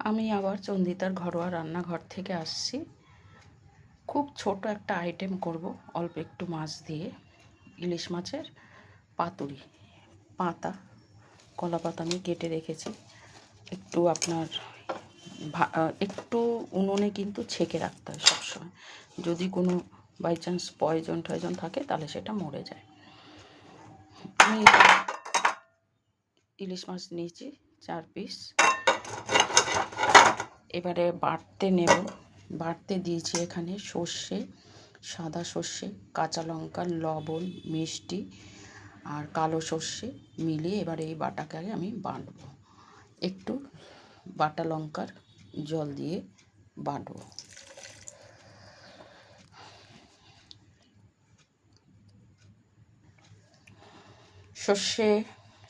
আমি আবার চন্দিতার ঘরোয়া রান্নাঘর থেকে আসছি। খুব ছোট একটা আইটেম করব অল্প একটু মাছ দিয়ে। ইলিশ মাছের পাতুরি। পাতা, কলা পাতা আমি কেটে রেখেছি। একটু আপনার একটু উনুনে কিন্তু ছেঁকে রাখতে হয় সবসময়। যদি কোনো বাই চান্স পয়জন টয়জন থাকে তাহলে সেটা মরে যায়। আমি ইলিশ মাছ নিয়েছি 4 পিস। এবারে বাটতে নেব। বাটতে দিয়েছি এখানে সর্ষে, সাদা সর্ষে, কাঁচা লঙ্কা, লবণ, মিষ্টি আর কালো সর্ষে মিলিয়ে এবারে এই বাটাকে আমি বাটবো। একটু বাটা লঙ্কার জল দিয়ে বাটবো। সর্ষে,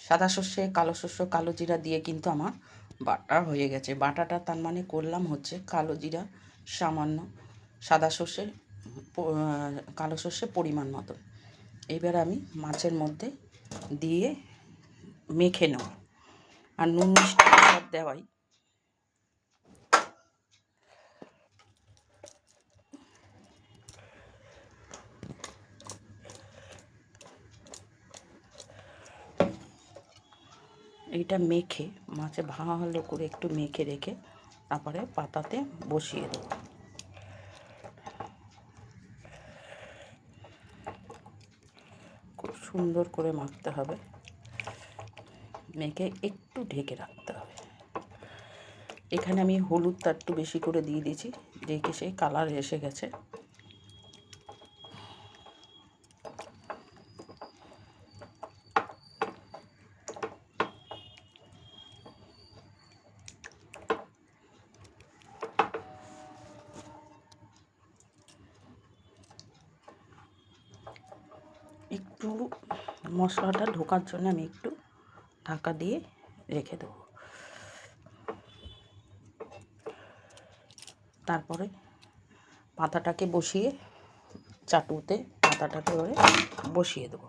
সাদা সর্ষে, কালো সর্ষে, কালো জিরা দিয়ে কিন্তু আমার বাটা হয়ে গেছে। বাটাটা তার মানে করলাম হচ্ছে কালো জিরা সামান্য, সাদা সর্ষে, কালো সর্ষে পরিমাণ মতো। এবার আমি মাছের মধ্যে দিয়ে মেখে নেব। আর নুন মিষ্টি সব দেওয়াই। এইটা মেখে মাছে ভালো করে একটু মেখে রেখে তারপরে পাতাতে বসিয়ে দেবো। খুব সুন্দর করে মাখতে হবে, মেখে একটু ঢেকে রাখতে হবে। এখানে আমি হলুদটা একটু বেশি করে দিয়ে দিয়েছি, দেখে সেই কালার এসে গেছে। একটু মশলাটা ঢোকার জন্য আমি একটু ঢাকা দিয়ে রেখে দেবো। তারপরে পাতাটাকে বসিয়ে চাটুতে পাতাটাকে বসিয়ে দেবো।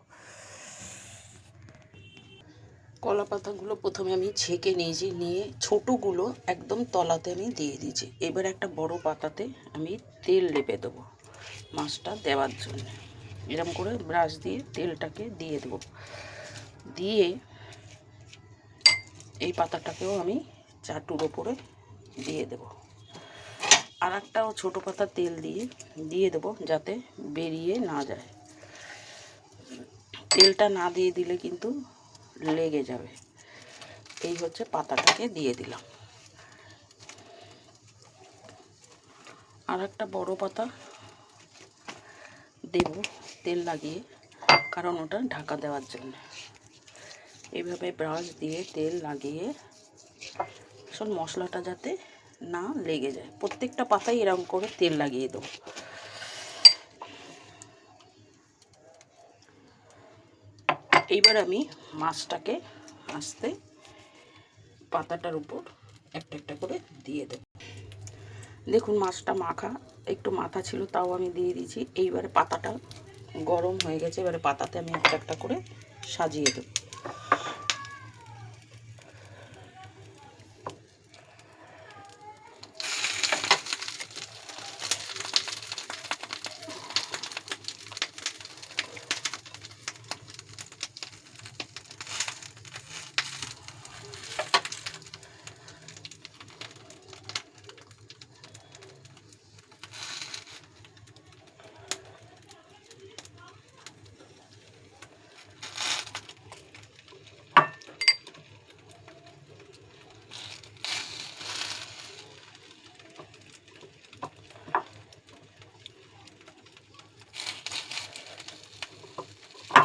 কলা পাতাগুলো প্রথমে আমি ছেঁকে নিয়েছি, নিয়ে ছোটোগুলো একদম তলাতে আমি দিয়ে দিয়েছি। এবার একটা বড় পাতাতে আমি তেল লেপে দেবো মাছটা দেওয়ার জন্য। এরকম করে ব্রাশ দিয়ে তেলটাকে দিয়ে দেবো। দিয়ে এই পাতাটাকেও আমি চাটুর ওপরে দিয়ে দেবো। আর একটাও ছোটো পাতা তেল দিয়ে দেবো যাতে বেরিয়ে না যায়। তেলটা না দিয়ে দিলে কিন্তু লেগে যাবে। এই হচ্ছে পাতাটাকে দিয়ে দিলাম। আর একটা বড় পাতা দেব তেল লাগিয়ে, কারণ ওটা ঢাকা দেওয়ার জন্য। এইভাবে ব্রাশ দিয়ে তেল লাগিয়ে আসল মশলাটা যাতে না লেগে যায়, প্রত্যেকটা পাতায় এরকম করে তেল লাগিয়ে দেবো। এইবার আমি মাছটাকে আস্তে পাতাটার উপর একটা একটা করে দিয়ে দেব। দেখুন মাছটা মাখা, একটু মাথা ছিল তাও আমি দিয়ে দিয়েছি। এইবারে পাতাটা গরম হয়ে গেছে, এবারে পাতাতে আমি একটা একটা করে সাজিয়ে দেব।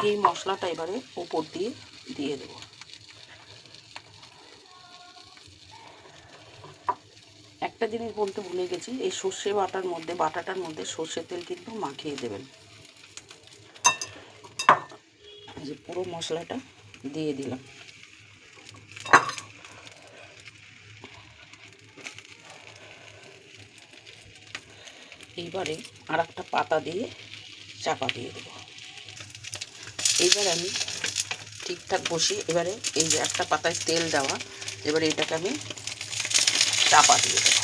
এই মশলাটা এবারে উপর দিয়ে দেবো। একটা জিনিস বলতে ভুলে গেছি, এই সর্ষে বাটাটার মধ্যে সর্ষের তেল কিন্তু মাখিয়ে দেবেন। এই যে পুরো মশলাটা দিয়ে দিলাম। এইবারে আর একটা পাতা দিয়ে চাপা দিয়ে দেবো। এইবার আমি ঠিকঠাক বসিয়ে, এবারে এই যে একটা পাতায় তেল দেওয়া, এবারে এটাকে আমি চাপা দিয়ে দেবো।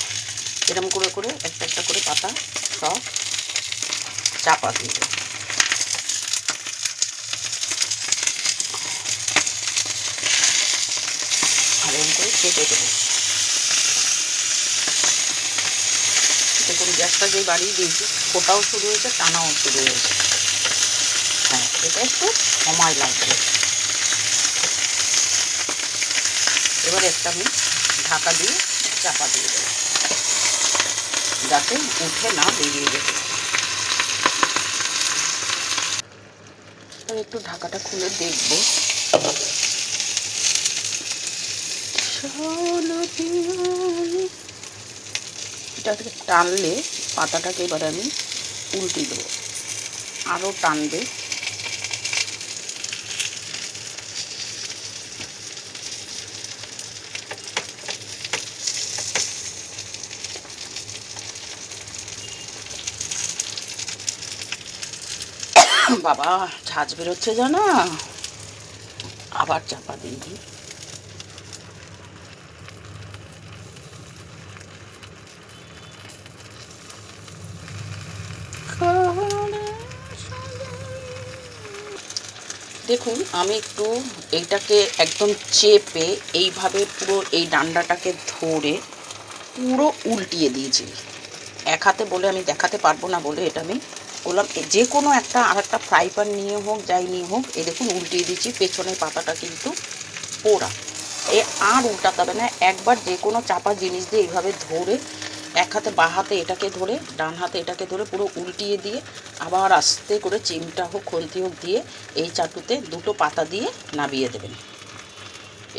এরকম করে করে একটা একটা করে পাতা সব চাপা দিয়ে দেবো। আর এরকম করে চেপে দেবো। দেখুন গ্যাসটা যে বাড়িয়ে দিয়েছি, ফোটাও শুরু হয়েছে, টানাও শুরু হয়েছে। হ্যাঁ, এটা একটু সময় লাগবে। এবার একটা আমি ঢাকা দিয়ে চাপা দিয়ে দেবো, যাতে উঠে না বেরিয়ে যেতে। একটু ঢাকাটা খুলে দেখব। এটাকে টানলে পাতাটাকে এবার আমি উল্টে দেবো, আরও টানবে। বাবা ঝাঁঝ বেরোচ্ছে জানা, আবার চাপা দিয়ে দিই। দেখুন আমি একটু এইটাকে একদম চেপে এইভাবে পুরো এই ডান্ডাটাকে ধরে পুরো উল্টিয়ে দিয়েছি। এক হাতে বলে আমি দেখাতে পারবো না বলে এটা আমি বললাম। যে কোনো একটা আর একটা ফ্রাই প্যান নিয়ে হোক, যাই নিয়ে হোক, এই দেখুন উল্টিয়ে দিচ্ছি। পেছনের পাতাটা কিন্তু পোড়া, এ আর উল্টাতে হবে না। একবার যে কোনো চাপা জিনিস দিয়ে এইভাবে ধরে, এক হাতে বা হাতে এটাকে ধরে, ডান হাতে এটাকে ধরে পুরো উল্টিয়ে দিয়ে আবার আস্তে করে চিমটা হোক খন্তি হোক দিয়ে এই চাটুতে দুটো পাতা দিয়ে নামিয়ে দেবেন।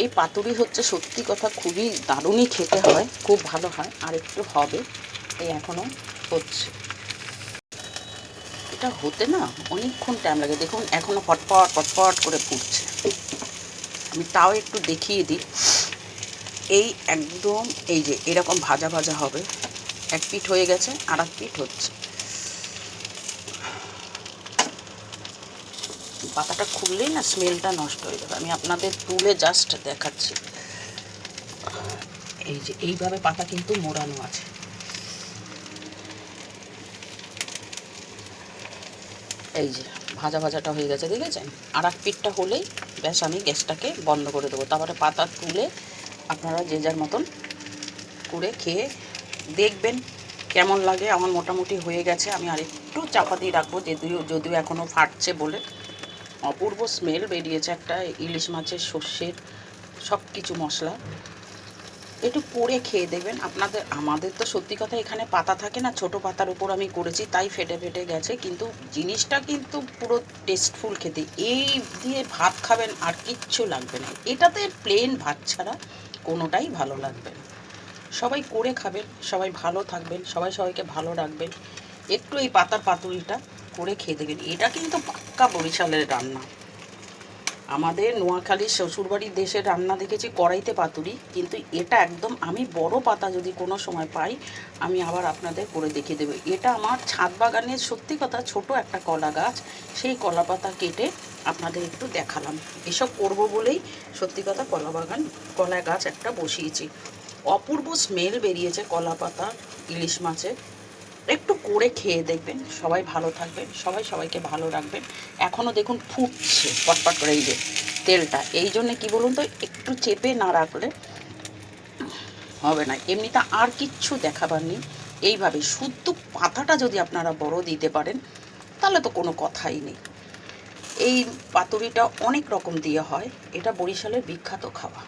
এই পাতুরি হচ্ছে সত্যি কথা খুবই দারুণই খেতে হয়, খুব ভালো হয়। আর একটু হবে, এই এখনও হচ্ছে। এটা হতে না অনেকক্ষণ টাইম লাগে। দেখুন এখনও ফটফট ফটফট করে ফুটছে। আমি তাও একটু দেখিয়ে দিই। এই একদম এই যে এরকম ভাজা ভাজা হবে। এক পিঠ হয়ে গেছে, আর এক পিঠ হচ্ছে। পাতাটা খুললেই না স্মেলটা নষ্ট হয়ে যাবে। আমি আপনাদের তুলে জাস্ট দেখাচ্ছি। এই যে এইভাবে পাতা কিন্তু মোড়ানো আছে। এই যে ভাজা ভাজাটা হয়ে গেছে, দেখেছেন? আর এক পিঠটা হলেই ব্যাস আমি গ্যাসটাকে বন্ধ করে দেবো। তারপরে পাতা তুলে আপনারা যে যার মতন করে খেয়ে দেখবেন কেমন লাগে। আমার মোটামুটি হয়ে গেছে। আমি আর একটু চাপা দিয়ে রাখবো, যদিও এখনও ফাটছে বলে। অপূর্ব স্মেল বেরিয়েছে একটা ইলিশ মাছের, সর্ষের সব কিছু মশলা। একটু করে খেয়ে দেখবেন আপনাদের। আমাদের তো সত্যি কথা এখানে পাতা থাকে না, ছোট পাতার উপর আমি করেছি তাই ফেটে ফেটে গেছে, কিন্তু জিনিসটা কিন্তু পুরো টেস্টফুল খেতে। এই দিয়ে ভাত খাবেন আর কিচ্ছু লাগবে না, এটাতে প্লেন ভাত ছাড়া কোনোটাই ভালো লাগবে না। সবাই করে খাবেন, সবাই ভালো থাকবেন, সবাই সবাইকে ভালো রাখবেন। একটু এই পাতার পাতুরিটা করে খেয়ে দেবেন। এটা কিন্তু পাক্কা বরিশালের রান্না। আমাদের নোয়াখালীর শ্বশুরবাড়ির দেশের রান্না দেখেছি কড়াইতে পাতুরি, কিন্তু এটা একদম আমি বড় পাতা যদি কোনো সময় পাই আমি আবার আপনাদের করে দেখিয়ে দেবো। এটা আমার ছাদ বাগানের সত্যি কথা ছোট একটা কলা গাছ, সেই কলা পাতা কেটে আপনাদের একটু দেখালাম। এসব করব বলেই সত্যি কথা কলা গাছ একটা বসিয়েছি। অপূর্ব স্মেল বেরিয়েছে কলা পাতা ইলিশ মাছের। একটু করে খেয়ে দেখবেন, সবাই ভালো থাকবেন, সবাই সবাইকে ভালো রাখবেন। এখনও দেখুন ফুটছে পটপট করে এই যে তেলটা। এই জন্যে কী বলুন তো, একটু চেপে না রাখলে হবে না। এমনিতে আর কিচ্ছু দেখাবার নেই। এইভাবে শুদ্ধ পাতাটা যদি আপনারা বড় দিতে পারেন তাহলে তো কোনো কথাই নেই। এই পাতুরিটা অনেক রকম দিয়ে হয়, এটা বরিশালের বিখ্যাত খাওয়া।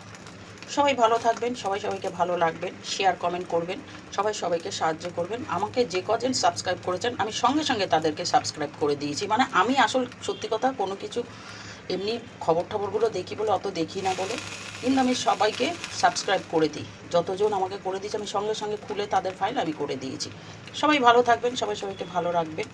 সবাই ভালো থাকবেন, সবাই সবাইকে ভালো রাখবেন, শেয়ার কমেন্ট করবেন, সবাই সবাইকে সাহায্য করবেন। আমাকে যে কজন সাবস্ক্রাইব করেছেন আমি সঙ্গে সঙ্গে তাদেরকে সাবস্ক্রাইব করে দিয়েছি। মানে আমি আসল সত্যি কথা কোনো কিছু এমনি খবরগুলো দেখি বলে অত দেখি না বলে, কিন্তু আমি সবাইকে সাবস্ক্রাইব করে দিই। যতজন আমাকে করে দিয়েছে আমি সঙ্গে সঙ্গে খুলে তাদের ফাইল আমি করে দিয়েছি। সবাই ভালো থাকবেন, সবাই সবাইকে ভালো রাখবেন।